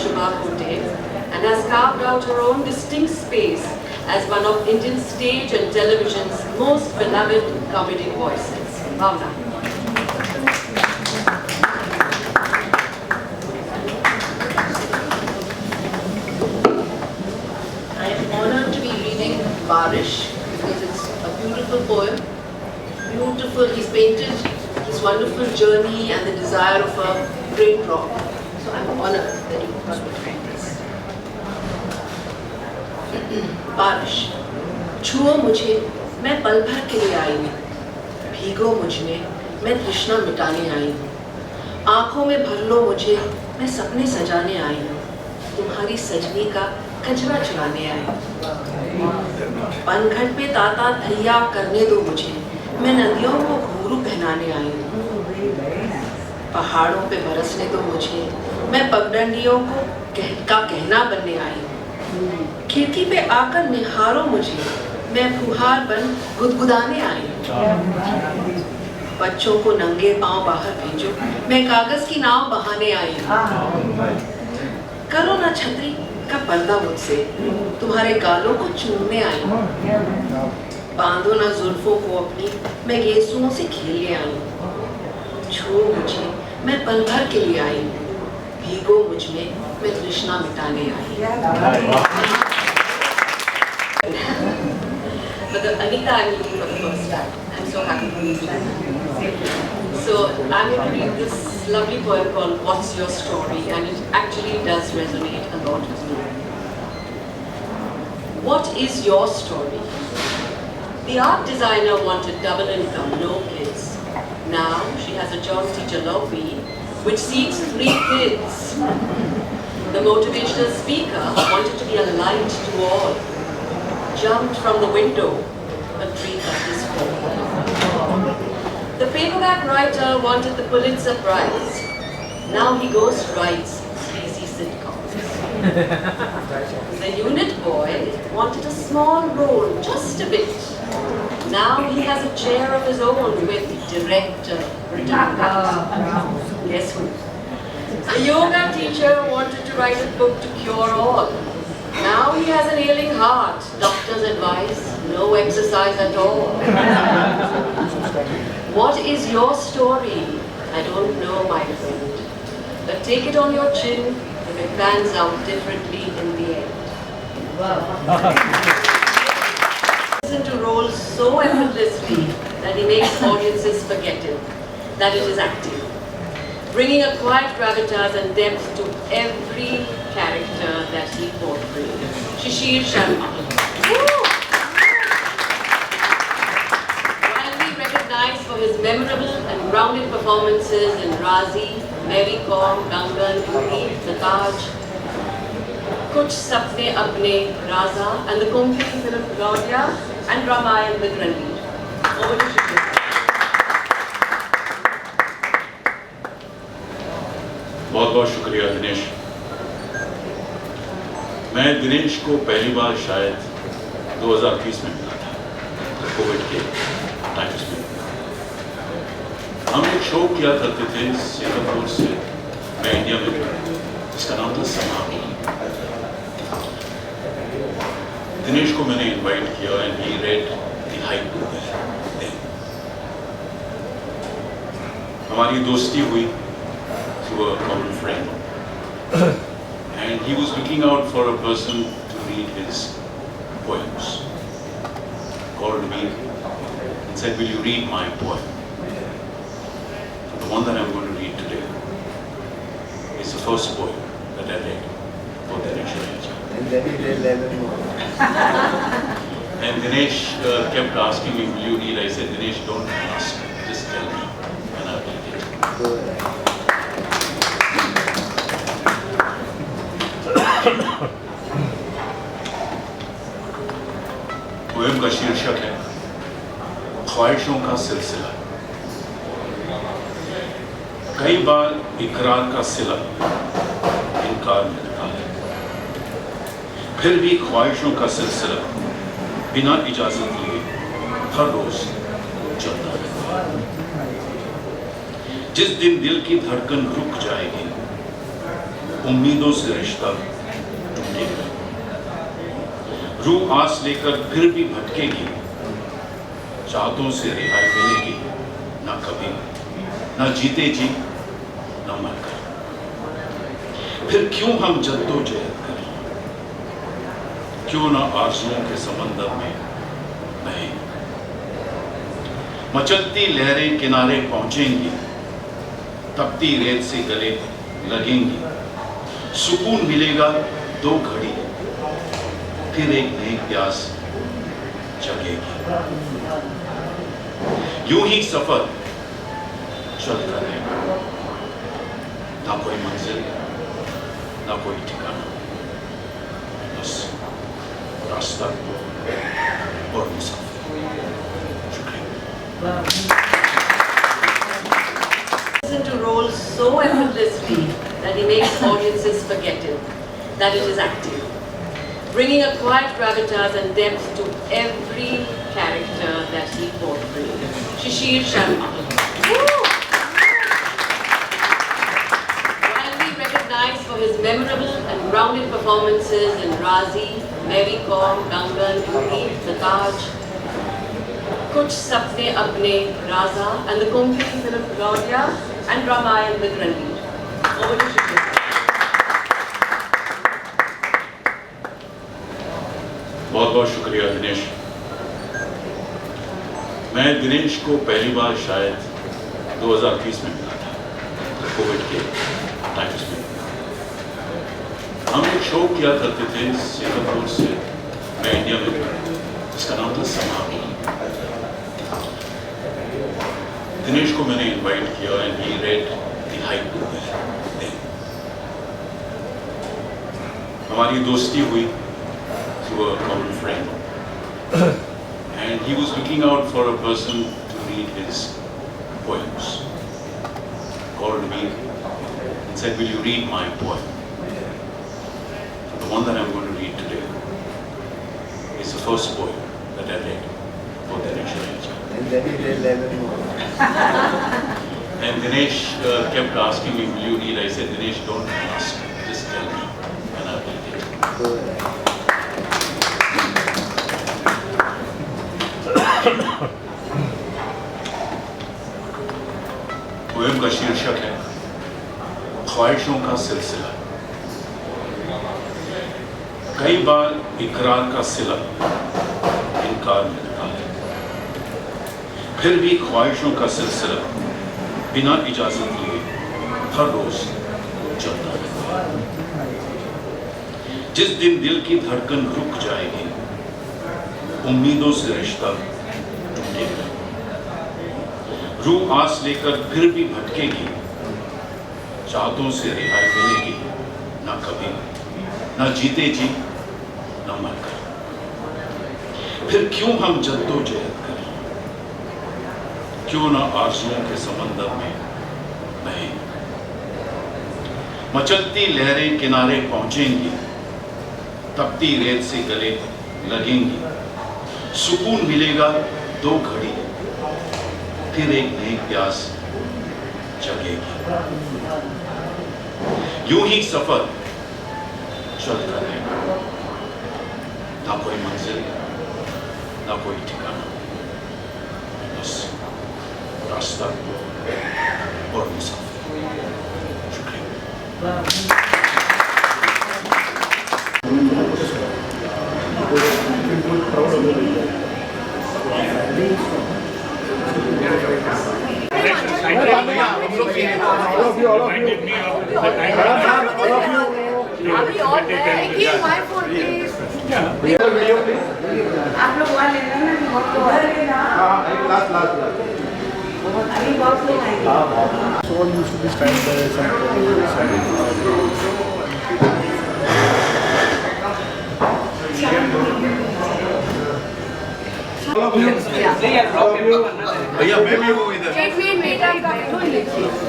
Shubha Khote and has carved out her own distinct space as one of Indian stage and television's most beloved comedy voices. Bhavna. I am honored to be reading Barish because it's a beautiful poem. Beautiful, he's painted his wonderful journey and the desire of a great rock. So I'm honored that you got me to read this. बारिश छुओ मुझे मैं पल भर के लिए आई हूँ, भीगो मुझ में मैं तृष्णा मिटाने आई हूँ, आंखों में भर लो मुझे मैं सपने सजाने आई हूँ, तुम्हारी सजनी का कजरा चुराने आई हूँ। पनघट पे ताता थैया करने दो मुझे, मैं नदियों को घुंघरू पहनाने आई हूँ, पहाड़ों पे बरसने दो मुझे, मैं पगडंडियों को कहना बनने आई हूँ, खिड़की पे आकर निहारो मुझे, मैं फुहार बन गुदगुदाने आई हूँ। बच्चों को नंगे पांव बाहर भेजो, मैं कागज की नाव बहाने आई हूँ। करो ना छतरी का पर्दा मुझसे, तुम्हारे गालों को चूमने आई हूँ। बांधो ना जुल्फों को अपनी, मैं गेसुओं से खेलने आई हूँ। छुओ मुझे मैं पल भर के लिए आई हूँ, भीगो मुझ में मैं तृष्णा मिटाने आई हूँ। But Anita, I'm looking for the first time. I'm so happy to meet you. So I'm going to read this lovely poem called What's Your Story, and it actually does resonate a lot with me. What is your story? The art designer wanted double income, no kids. Now she has a jaunty jalopy which seats 3 kids. The motivational speaker wanted to be a light to all. Jumped from the window, a tree cut his fall. The paperback writer wanted the Pulitzer Prize. Now he ghost writes sleazy sitcoms. The unit boy wanted a small role, just a bit. Now he has a chair of his own with director written. Guess who? The yoga teacher wanted to write a book to cure all. Now he has an ailing heart, doctor's advice, no exercise at all. What is your story? I don't know, my friend. But take it on your chin if it pans out differently in the end. Listen to roles so effortlessly that he makes audiences forget him, that it is acting. Bringing a quiet gravitas and depth to every character that he portrays. Shishir Sharma. Widely recognized for his memorable and grounded performances in Razi, Mary Kom, Gangan, Uri, The Taj, Kuch Sapne Apne, Raza, and the Kumpi film Gaudiya and Ramayan with Ranveer. Over to Shishir. बहुत बहुत शुक्रिया दिनेश। मैं दिनेश को पहली बार शायद 2020 में मिला था, कोविड के टाइम्स में। हम एक शो किया करते थे सिंगापुर से मैं इंडिया में गया, जिसका नाम था समाधि। दिनेश को मैंने इनवाइट किया and he read the hype there. हमारी दोस्ती हुई through a common friend, and he was looking out for a person to read his poems. Called me and said, "Will you read my poem?" The one that I'm going to read today is the first poem that I read for Dinesh Raja. And then he did 11 more. And Dinesh kept asking me, "Will you read?" I said, "Dinesh, don't ask, just tell me, and I'll read it." Go ahead. Poem का शीर्षक है ख्वाहिशों का सिलसिला। कई बार इकरार का सिला इनकार में लगा है, फिर भी ख्वाहिशों का सिलसिला बिना इजाजत लिए हर रोज चलता रहता है। जिस दिन दिल की धड़कन रुक जाएगी, उम्मीदों से रिश्ता टूटेगा। रूह आस लेकर फिर भी भटकेगी, चाहतों से रिहाई मिलेगी ना कभी, ना जीते जी न मरकर। फिर क्यों हम जद्दोजहद करें, क्यों ना आरज़ुओं के समंदर में बहें। मचलती लहरें किनारे पहुंचेंगी, तपती रेत से गले लगेंगी। सुकून मिलेगा 2 घड़ी, फिर एक नई प्यास जगेगी। यूं ही सफर चलता रहेगा, ना कोई मंजिल ना कोई ठिकाना, बस रास्ता और मुसाफिर। शुक्रिया। Listen to roles so effortlessly that he makes audiences forget him, that it is acting, bringing a quiet gravitas and depth to every character that he portrays. Shishir Sharma. Widely recognized for his memorable and grounded performances in Razi, Mary Kom, Dangal, Uri, The Taj, Kuch Sapne Apne, Raza, and the Konkani film Gaudya and Ramayan with Ranveer. Over to Shishir. बहुत बहुत शुक्रिया दिनेश। मैं दिनेश को पहली बार शायद 2020 में मिला था, कोविड के टाइम्स में। हम एक शो किया करते थे सिंगापुर से मैं इंडिया में गया, जिसका नाम था समारोह। दिनेश को मैंने इनवाइट किया and he read the hype there. हमारी दोस्ती हुई through a common friend, and he was looking out for a person to read his poems. Called me and said, "Will you read my poem?" The one that I'm going to read today is the first poem that I read for Dinesh Raheja. And then he did 11 more. And Dinesh kept asking me, "Will you read?" I said, "Dinesh, don't ask, just tell me, and I will read it." Go ahead. Poem का शीर्षक है ख्वाहिशों का सिलसिला। कई बार इकरार का सिला इनकार में लगा है, फिर भी ख्वाहिशों का सिलसिला बिना इजाजत लिए हर रोज चलता रहता है। जिस दिन दिल की धड़कन रुक जाएगी, उम्मीदों से रिश्ता टूटेगा। रूह आस लेकर फिर भी भटकेगी, चाहतों से रिहाई मिलेगी ना कभी, ना जीते जी न मरकर। फिर क्यों हम जद्दोजहद करें, क्यों ना आरज़ुओं के समंदर में बहें। मचलती लहरें किनारे पहुंचेंगी, तपती रेत से गले लगेंगी। सुकून मिलेगा 2 घड़ी, फिर एक नई प्यास जगेगी। यूं ही सफर चलता रहेगा, ना कोई मंजिल ना कोई ठिकाना, बस रास्ता और मुसाफिर। शुक्रिया। अभी और देखिए my phone please। आप लोग वहाँ ले लेना ना बहुत लोग अभी बहुत लोग आएंगे। So all used to be stand by भैया मैं भी हूँ इधर।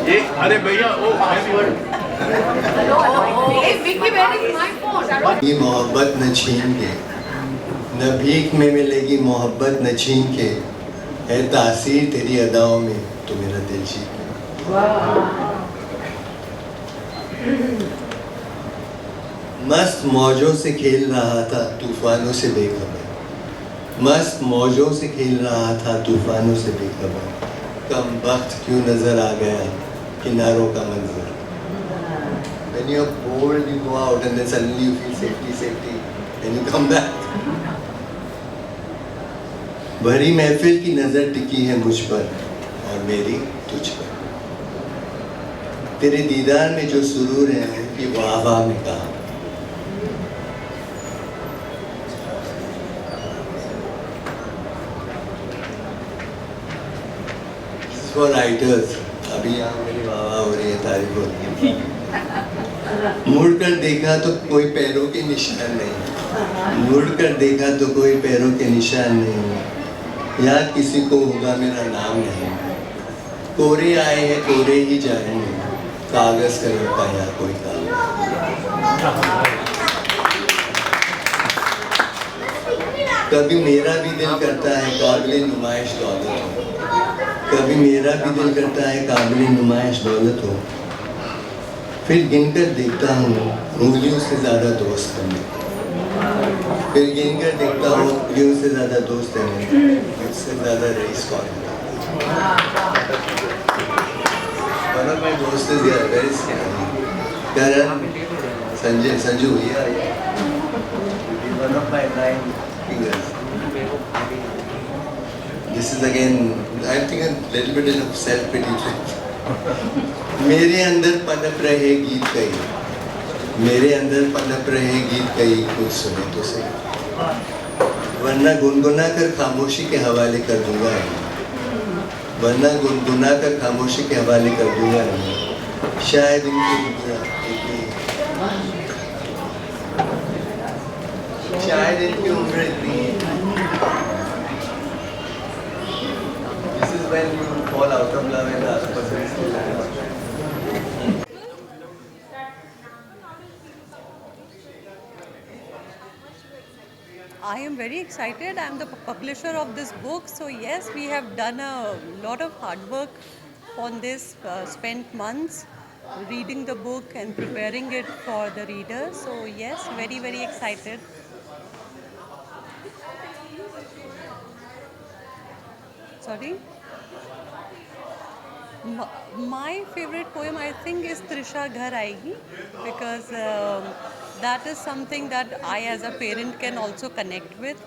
ये अरे भैया ओ ये मोहब्बत न छीन के, न भीख में मिलेगी मोहब्बत न छीन के, है तासीर तेरी अदाओं में तो मेरा दिल छीन के। मस्त मौजों से खेल रहा था तूफानों से बेखबर, मस्त मौजों से खेल रहा था तूफानों से बेखबर, कम वक्त क्यों नजर आ गया किनारों का मंजर. When you're bored, you go out and then suddenly you feel safety, and you come back. भरी महफिल की नजर टिकी है मुझ पर और मेरी तुझ पर. तेरे दीदार में जो सुरूर है कि वाह वाह में कहा. For writers. अभी यहाँ मेरी वाह वाह हो रही है, तारीफ हो रही है. मुड़ कर देखा तो कोई पैरों के निशान नहीं, मुड़ कर देखा तो कोई पैरों के निशान नहीं, याद किसी को होगा मेरा नाम नहीं. कोरे आए हैं कोरे ही जाएंगे, कागज कलम का यहाँ कोई काम नहीं. कभी मेरा भी दिल करता है काबिल नुमाइश दौलत हो, कभी मेरा भी दिल करता है काबिल नुमाइश दौलत हो, फिर गिनकर देखता हूँ उंगलियों से ज़्यादा दोस्त है मेरे. फिर गिनकर देखता हूँ उंगलियों से ज़्यादा दोस्त है मेरे, मुझसे ज़्यादा रईस कौन है. One of my दोस्त is here, where is Karan? Sanju, yeah. One of my 9 fingers. This is again, I think a little bit of self-pity trip. मेरे अंदर पनप रहे गीत कई, मेरे अंदर पनप रहे गीत कई, कोई सुने तो सही, वरना गुनगुना कर खामोशी के हवाले कर दूंगा नहीं, वरना गुनगुना कर खामोशी के हवाले कर दूंगा नहीं. शायद इनकी उम्र इतनी है. This is when you fall out of love and the other person is still alive. I am very excited. I am the publisher of this book. So yes, we have done a lot of hard work on this, spent months reading the book and preparing it for the reader. So yes, very, very excited. Sorry? My favorite poem, I think, is Trisha Ghar Aayegi, because that is something that I as a parent can also connect with,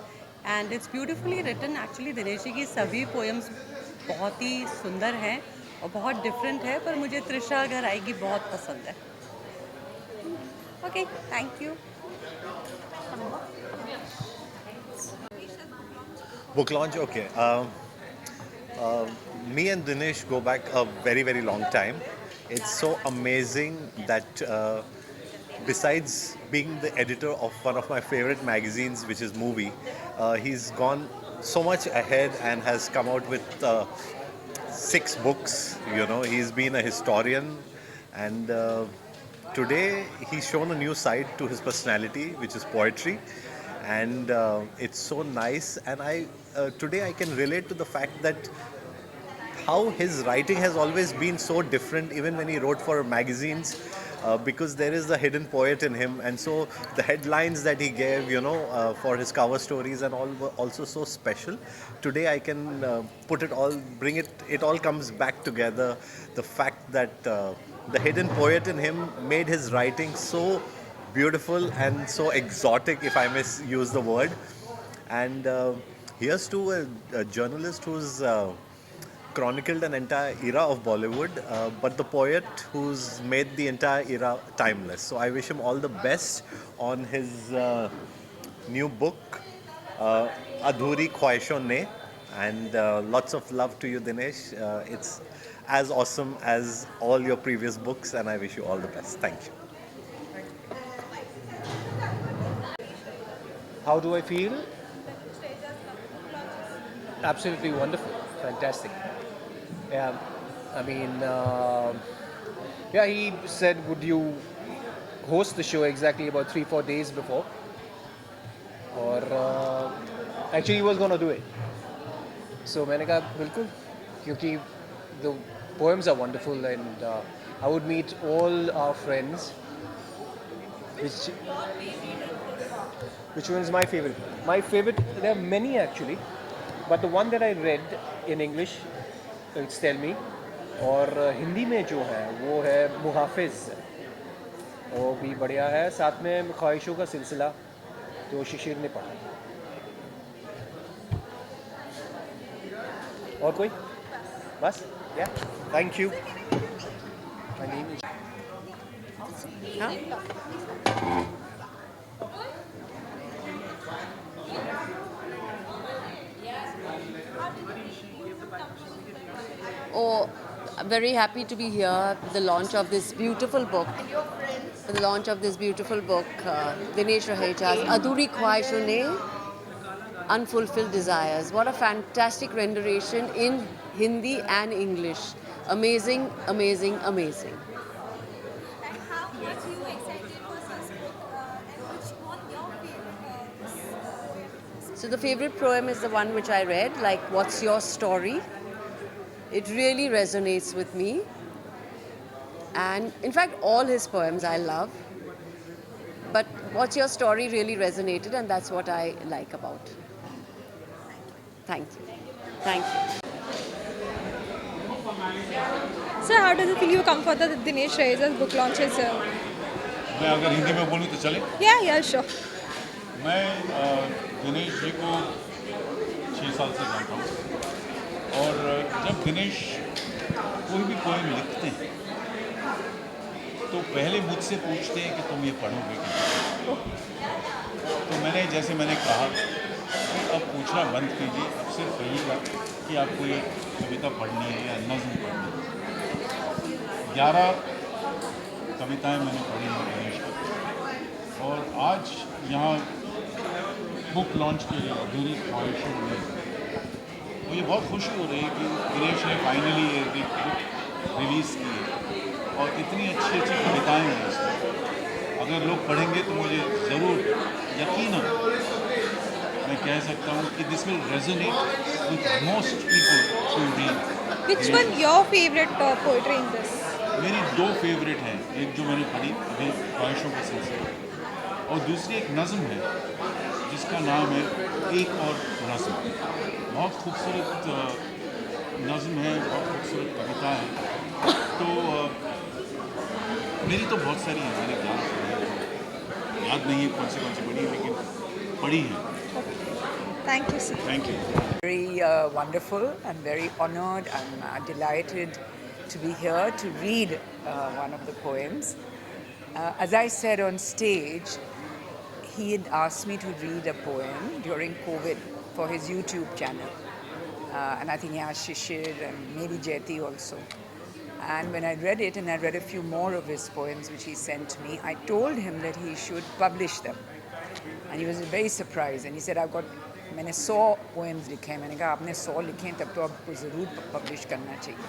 and it's beautifully written. Actually Dinesh ji की सभी poems बहुत ही सुंदर हैं और बहुत different है, पर मुझे त्रिशा घर आएगी बहुत पसंद है. Okay, thank you. Book launch, okay. Me and Dinesh go back a very, very long time. It's so amazing that besides being the editor of one of my favorite magazines, which is Movie, he's gone so much ahead and has come out with 6 books. You know, he's been a historian, and today he's shown a new side to his personality, which is poetry, and it's so nice. And today I can relate to the fact that how his writing has always been so different, even when he wrote for magazines, because there is a hidden poet in him, and so the headlines that he gave, you know, for his cover stories and all were also so special. Today I can put it all, it all comes back together. The fact that the hidden poet in him made his writing so beautiful and so exotic, if I may use the word. And here's to a journalist who's chronicled an entire era of Bollywood, but the poet who's made the entire era timeless. So I wish him all the best on his new book, Adhuri Khwaishon Ne, and lots of love to you, Dinesh. It's as awesome as all your previous books, and I wish you all the best. Thank you. How do I feel? Absolutely wonderful, fantastic. Yeah, I mean, yeah, he said, would you host the show exactly about 3-4 days before? Or actually he was going to do it. So मैंने कहा बिल्कुल, क्योंकि the poems are wonderful, and I would meet all our friends Which one is my favorite? My favorite, there are many actually, but the one that I read in English, it's Tell Me, और हिंदी में जो है वो है मुहाफिज, वो भी बढ़िया है. साथ में ख्वाहिशों का सिलसिला जो शिशिर ने पढ़ा. और कोई? बस? Yeah. Thank you. My name is. Oh, I'm very happy to be here at the launch of this beautiful book. The launch of this beautiful book, Dinesh Raheja's Adhuri Khwahishoon Ne Unfulfilled Desires. What a fantastic rendition in Hindi and English. Amazing, amazing, amazing. And how much you excited for this book and which one your favorite? So the favorite poem is the one which I read, like What's Your Story? It really resonates with me. And in fact, all his poems I love. But What's Your Story really resonated, and that's what I like about. Thank you. Thank you. Sir, how does it feel you come for the Dinesh Raheja's book launches? मैं अगर हिंदी में बोलूँ तो चले? Yeah, sure. मैं दिनेश जी को 6 साल से जानता हूँ, और जब दिनेश कोई भी पोएम लिखते हैं तो पहले मुझसे पूछते हैं कि तुम ये पढ़ोगे कि नहीं. तो मैंने कहा कि अब पूछना बंद कीजिए, अब सिर्फ कहिएगा कि आपको ये कविता पढ़नी है या नज़्म पढ़नी है. 11 कविताएं मैंने पढ़ी हैं दिनेश की, और आज यहाँ बुक लॉन्च के लिए अधूरी ख्वाहिशों में मुझे बहुत खुशी हो रही है कि दिनेश ने फाइनली ये बुक रिलीज़ की है, और इतनी अच्छी अच्छी कविताएं हैं इसमें. अगर लोग पढ़ेंगे तो मुझे ज़रूर यकीनन मैं कह सकता हूँ कि this will resonate with most people who read. Which one your favorite poetry in this? मेरी 2 फेवरेट हैं. एक जो मैंने पढ़ी अभी ख्वाहिशों का सिलसिला, और दूसरी एक नज़्म है जिसका नाम है एक और नज़्म. बहुत खूबसूरत नज़्म है, बहुत खूबसूरत कविता है. तो मेरी तो बहुत सारी हैं, मैंने याद नहीं है कौन सी पढ़ी है, लेकिन पढ़ी है. Thank you, sir. Thank you. Very wonderful and very honored and delighted to be here to read one of the poems. As I said on stage, he had asked me to read a poem during COVID for his YouTube channel. And I think he asked Shishir and maybe Jayati also. And when I read it, and I read a few more of his poems which he sent me, I told him that he should publish them. And he was very surprised. And he said, मैंने 100 poems लिखे हैं. मैंने कहा आपने 100 लिखे हैं तब तो आपको ज़रूर publish करना चाहिए.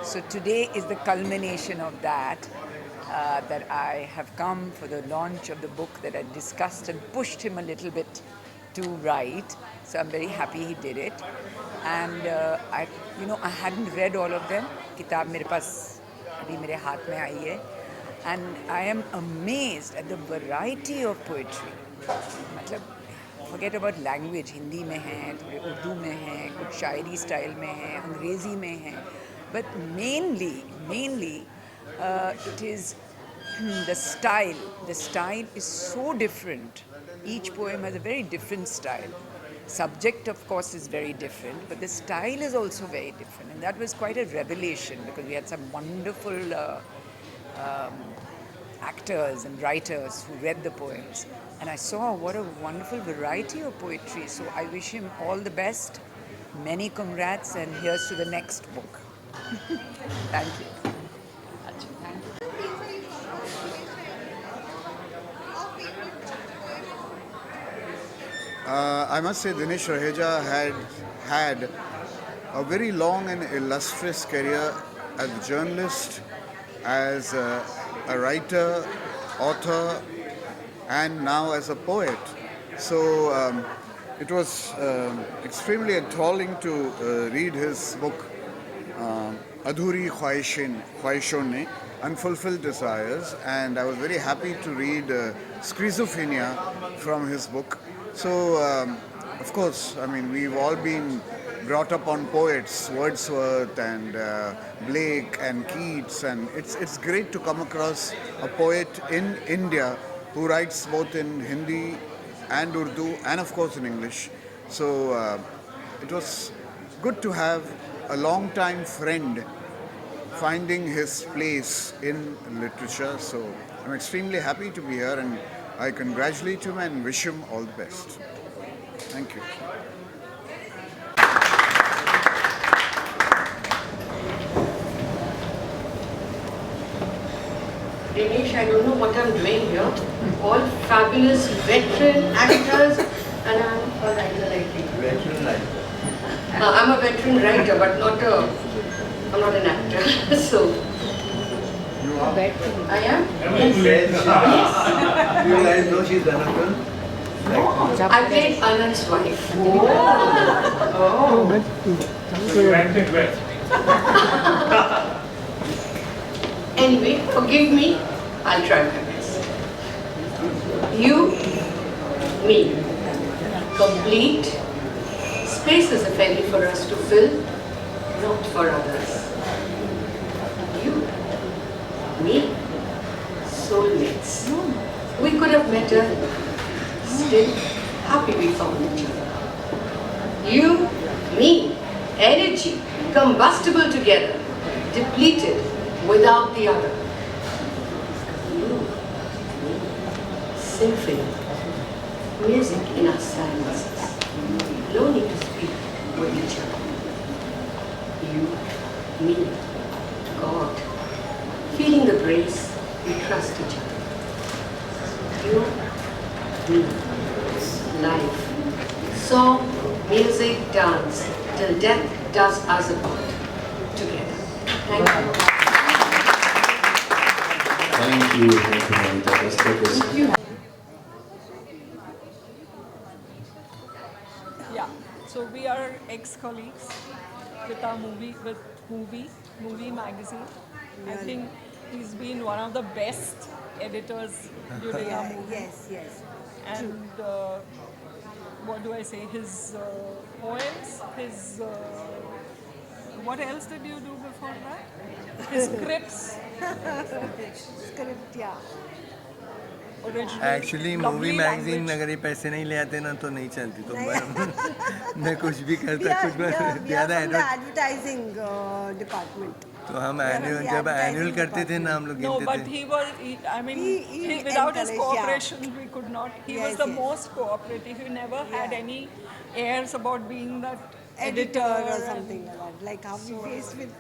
So today is the culmination of that, that I have come for the launch of the book that I discussed and pushed him a little bit to write. So I'm very happy he did it. And I hadn't read all of them. किताब मेरे पास अभी मेरे हाथ में आई है. And I am amazed at the variety of poetry. मतलब forget about language, Hindi में है, थोड़े उर्दू में है, कुछ शायरी स्टाइल में है, अंग्रेज़ी में है. But mainly it is the style. The style is so different. Each poem has a very different style. Subject, of course, is very different, but the style is also very different. And that was quite a revelation because we had some wonderful actors and writers who read the poems. And I saw what a wonderful variety of poetry. So I wish him all the best. Many congrats, and here's to the next book. Thank you. I must say Dinesh Raheja had a very long and illustrious career as a journalist, as a writer, author, and now as a poet. So it was extremely enthralling to read his book, Adhuri Khwaishon ne, Unfulfilled Desires, and I was very happy to read Schizophrenia from his book. So, of course, I mean, we've all been brought up on poets, Wordsworth and Blake and Keats, and it's great to come across a poet in India who writes both in Hindi and Urdu and of course in English. So it was good to have a long-time friend finding his place in literature. So I'm extremely happy to be here, and I congratulate him and wish him all the best. Thank you. Dinesh, I don't know what I'm doing here. All fabulous veteran actors, and I'm a writer like you. Veteran writer. I'm a veteran writer, but I'm not an actor. So You are I am. Yes. Do you guys know she's done a film? I played Anand's wife. Anyway, forgive me. I'll try my best. You, me, complete. Space is a ferry for us to fill, not for others. You, me, soulmates. We could have met her. Still, happy we found each other. You, me, energy, combustible together, depleted without the other. You, me, symphony, music in our silences. No need to speak with each other. You, me, God, feeling the grace, we trust each other. You, me, life, song, music, dance, till death does us apart, together. Thank you. Thank you, Mamita. Thank you. Yeah, so we are ex-colleagues with our movie magazine. I think he's been one of the best editors during our movie. Yes. And what do I say? His poems, his what else did you do before that? His scripts. Script, yeah. Original. Actually movie magazine अगर ये पैसे नहीं ले आते ना तो नहीं चलती, तो मैं कुछ भी करता कुछ ज़्यादा एडवर्टाइजिंग डिपार्टमेंट. तो हम एनुअल जब एनुअल करते थे ना हम लोग No, but he was, I mean, without his cooperation, we could not. He was the most cooperative. He never had any airs about being that editor or something like that. Like how we faced with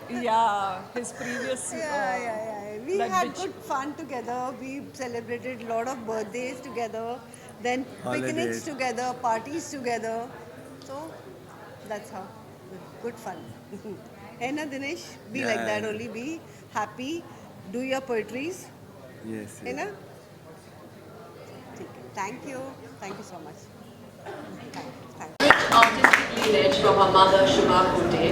yeah, his previous. We had good fun together. We celebrated a lot of birthdays together, then picnics together, parties together. So that's how. Good fun. Hey na Dinesh, be like that only. Be happy. Do your poetries. Yes. Hey na? Thank you. Thank you so much. Artistic lineage from her mother Shubha Kote,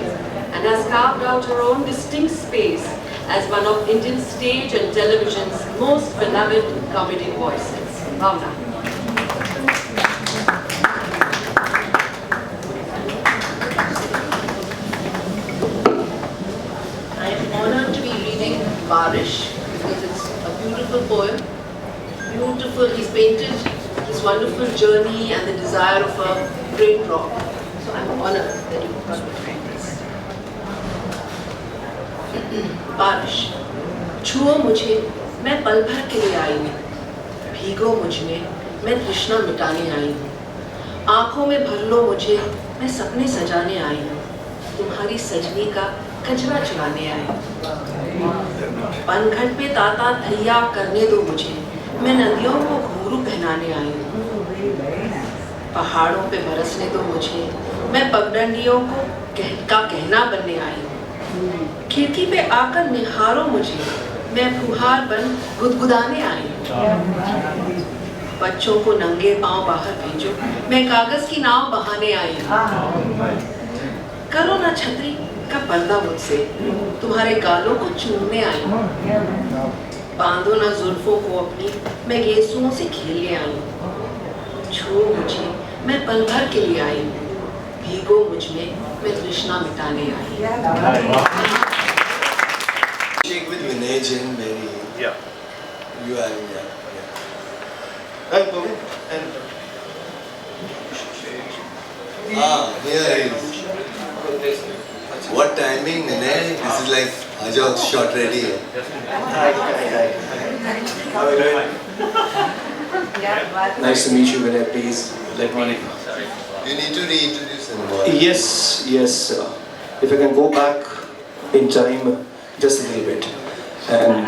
and has carved out her own distinct space as one of Indian stage and television's most beloved comedy voices. Bhavna. I am honored to be reading Barish because it's a beautiful poem. Beautiful, he's painted this wonderful journey and the desire of a great rock. So I'm honored that you got to read this. बारिश, छुओ मुझे, मैं पल भर के लिए आई हूँ. भीगो मुझ में, मैं तृष्णा मिटाने आई हूँ. आँखों में भर लो मुझे, मैं सपने सजाने आई हूँ. तुम्हारी सजनी का कचरा चुराने आई हूँ. पनघट पे ताता थैया करने दो मुझे, मैं नदियों को घुंघरू पहनाने आई हूँ. पहाड़ों पे बरसने दो मुझे, मैं पगडंडियों को कहना बनने आई हूँ. खिड़की पे आकर निहारो मुझे, मैं फुहार बन गुदगुदाने आई हूँ. बच्चों को नंगे पांव बाहर भेजो, मैं कागज की नाव बहाने आई हूँ. करो ना छतरी का पर्दा मुझसे, तुम्हारे गालों को चूमने आई हूँ। बांधो ना जुल्फों को अपनी, मैं गेसुओं से खेलने आई हूँ। छुओ मुझे, मैं पल भर के लिए आई हूँ। भीगो मुझ में, मैं तृष्णा मिटाने आई हूँ। Shake with Vinay Jain, Mary. Yeah. You are, yeah. Right, Pawan? Here is. What timing, Vinay? This is like Ajok shot ready. Hi. How are you doing? Nice to meet you, Vinay. Please let me. You need to reintroduce him. Yes. If I can go back in time just a little bit. And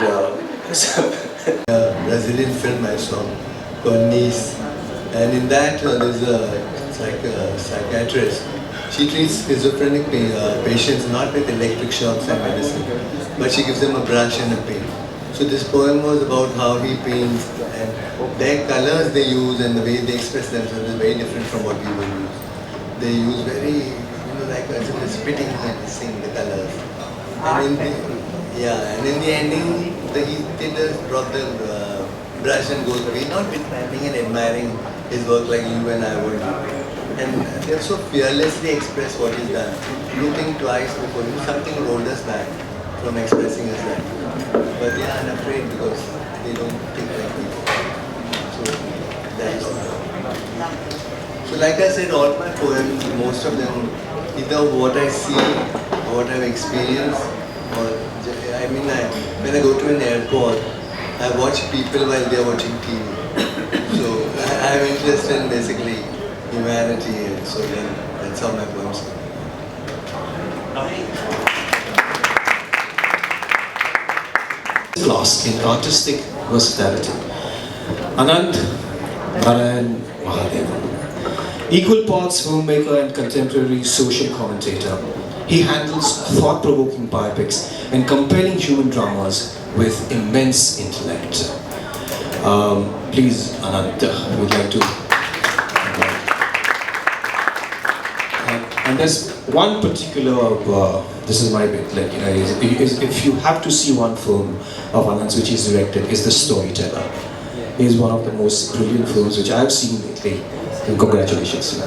Brazilian film I saw called Nice, and in that there's a psychiatrist. She treats schizophrenic patients not with electric shocks and medicine, but she gives them a brush and a paint. So this poem was about how he paints, and their colors they use and the way they express themselves is very different from what we will use. They use very, like as if they're spitting and hissing the colors. And in the ending, he just brought the brush and goes away, not admiring and admiring his work like you and I would. And they so fearlessly express what he's done. You think twice before you, something hold us back from expressing us that. But they are unafraid because they don't think like people. So that's all. So like I said, all my poems, most of them, either what I see or what I've experienced, or when I go to an airport, I watch people while they are watching TV. So I'm interested in basically humanity, and so then that's how my poems come. Lost in artistic versatility. Anand Narayan Mahadevan. Equal parts filmmaker and contemporary social commentator, he handles thought-provoking biopics and compelling human dramas with immense intellect. Please, Anand, we'd like to. And there's one particular, this is my bit, like, if you have to see one film of Anand's which he's directed, is The Storyteller. He is one of the most brilliant films which I've seen lately. And congratulations.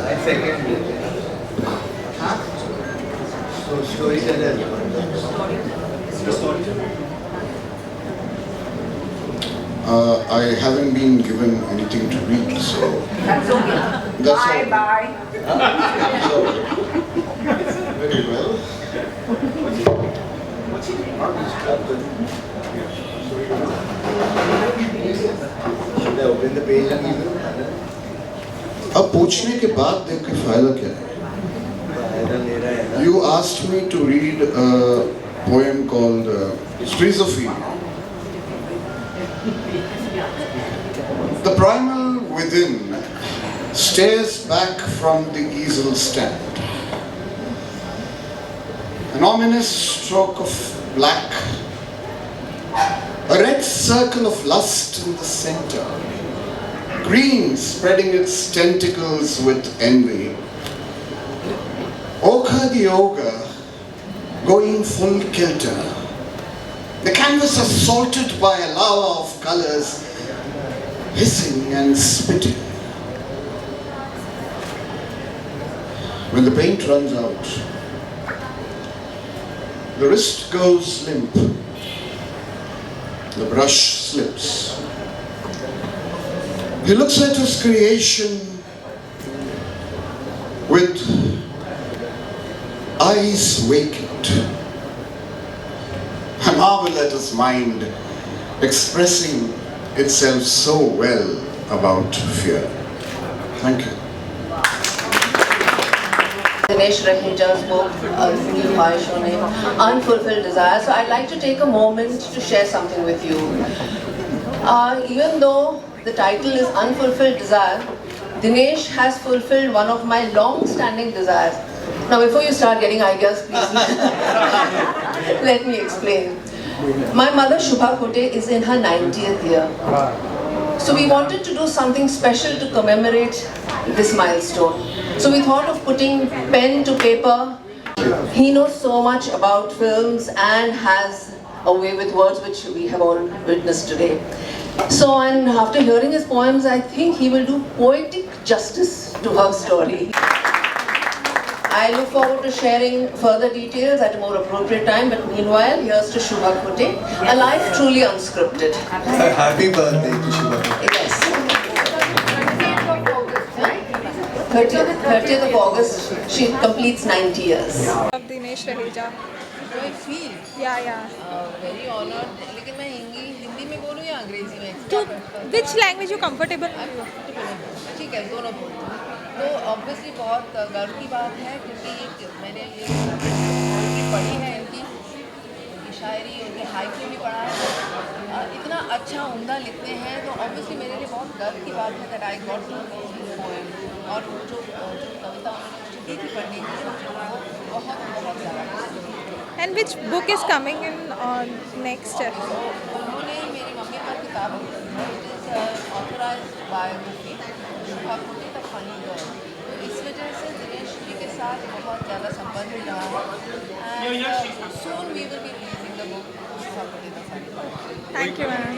I haven't been given anything to read, so That's okay. Bye. very well. Should I open the page and give it? अब पूछने के बाद देख के फायदा क्या है? You asked me to read a poem called Schizophrenia. The primal within stares back from the easel stand. An ominous stroke of black, a red circle of lust in the center, green spreading its tentacles with envy. Ochre the ogre going full kilter. The canvas assaulted by a lava of colors, hissing and spitting. When the paint runs out, the wrist goes limp, the brush slips. He looks at his creation with eyes vacant. I marvel at his mind expressing itself so well about fear. Thank you. Dinesh Raheja's book, Single Fire name, Unfulfilled Desire. So I'd like to take a moment to share something with you. Even though the title is Unfulfilled Desire, Dinesh has fulfilled one of my long-standing desires. Now before you start getting ideas, please let me explain. My mother Shubha Kote is in her 90th year. So we wanted to do something special to commemorate this milestone. So we thought of putting pen to paper. He knows so much about films and has a way with words which we have all witnessed today. So, and after hearing his poems, I think he will do poetic justice to her story. I look forward to sharing further details at a more appropriate time, but meanwhile, here's to Shubha Khote, a life truly unscripted. Happy birthday to Shubha. Yes. 30th of August, she completes 90 years. Of Dinesh Raheja. Do I feel? Yeah. Very honored. लेकिन मैं हिंदी में बोलूँ या अंग्रेजी में? To which language you comfortable? ठीक है, दोनों बोलते हैं। तो ऑब्वियसली बहुत गर्व की बात है क्योंकि मैंने ये पोएट्री पढ़ी है उनकी शायरी, उनके हाइकू भी पढ़ा है। इतना अच्छा उम्दा लिखते हैं तो ऑब्वियसली मेरे लिए बहुत गर्व की बात है that I got to know his poem और जो कविता उन्होंने दी थी पढ़ने की वो बहुत ज़्यादा। And which book is coming in next? उन्होंने मेरी मम्मी पर किताब authorised biography Shubha Khote the funny girl, इस वजह से दिनेश जी के साथ बहुत ज़्यादा संबंध रहा है and soon we will be releasing the book Shubha Khote the funny girl. Thank you, ma'am.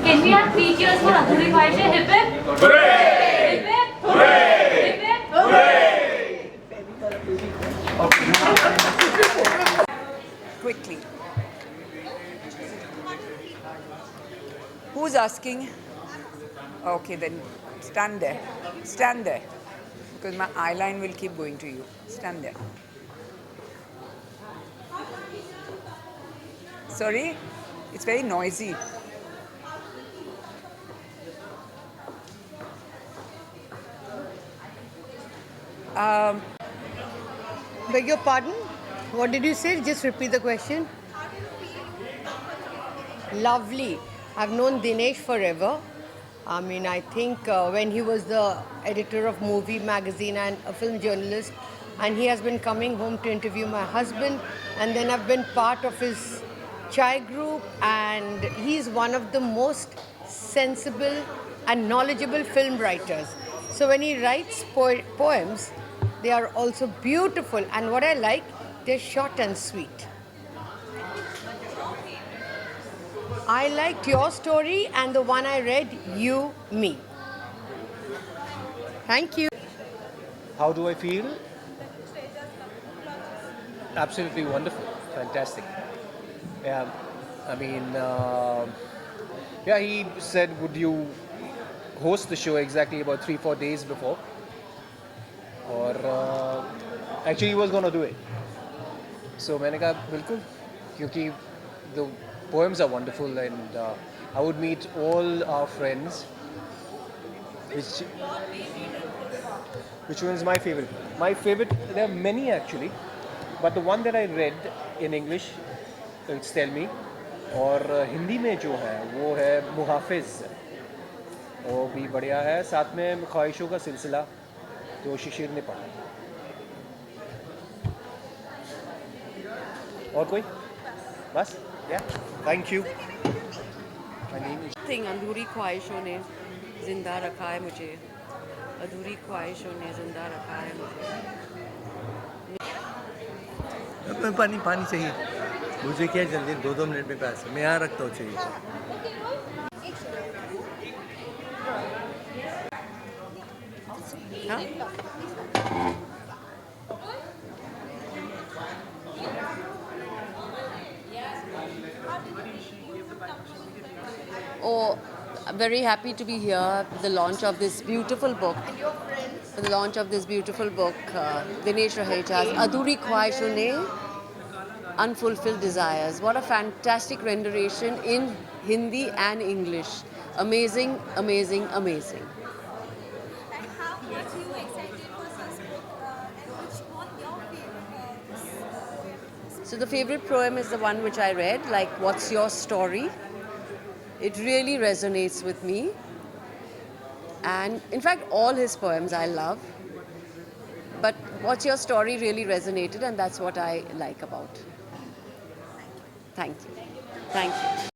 Can we have 3 cheers for Adhuri Khwaishein? Hip hip! Hooray! Hip hip! Hooray! Hip hip! Hooray! Quickly. Who's asking? Okay, then stand there. Stand there. Because my eye line will keep going to you. Stand there. Sorry? It's very noisy. Beg your pardon? What did you say? Just repeat the question. Lovely. I've known Dinesh forever. I mean, I think when he was the editor of Movie magazine and a film journalist, and he has been coming home to interview my husband, and then I've been part of his chai group, and he's one of the most sensible and knowledgeable film writers. So when he writes poems, they are also beautiful, and what I like, they're short and sweet. I liked your story and the one I read, You, Me. Thank you. How do I feel? Absolutely wonderful, fantastic. Yeah, I mean, yeah, he said, would you host the show exactly about 3-4 days before? Or actually he was going to do it. So मैंने कहा बिल्कुल, क्योंकि the poems are wonderful and I would meet all our friends. Which one is my favorite? My favorite, there are many actually, but the one that I read in English, it's Tell Me, और हिंदी में जो है वो है मुहाफिज, वो भी बढ़िया है, साथ में ख्वाहिशों का सिलसिला जो शिशिर ने पढ़ा। और कोई? बस? Yeah. Thank you. My name is अधूरी ख्वाहिशों ने जिंदा रखा है मुझे, अधूरी ख्वाहिशों ने जिंदा रखा है मुझे। पानी पानी चाहिए मुझे, क्या जल्दी 2-2 मिनट में पास मैं यहाँ रखता हूँ चाहिए। Oh, I'm very happy to be here at the launch of this beautiful book. The launch of this beautiful book, Dinesh Raheja's Adhuri Khwaishon Ne Unfulfilled Desires. What a fantastic rendition in Hindi and English. Amazing, amazing, amazing. And how much you excited for such book and which one your favorite? So the favorite poem is the one which I read, like What's Your Story? It really resonates with me. And in fact, all his poems I love. But What's Your Story really resonated, and that's what I like about. Thank you. Thank you.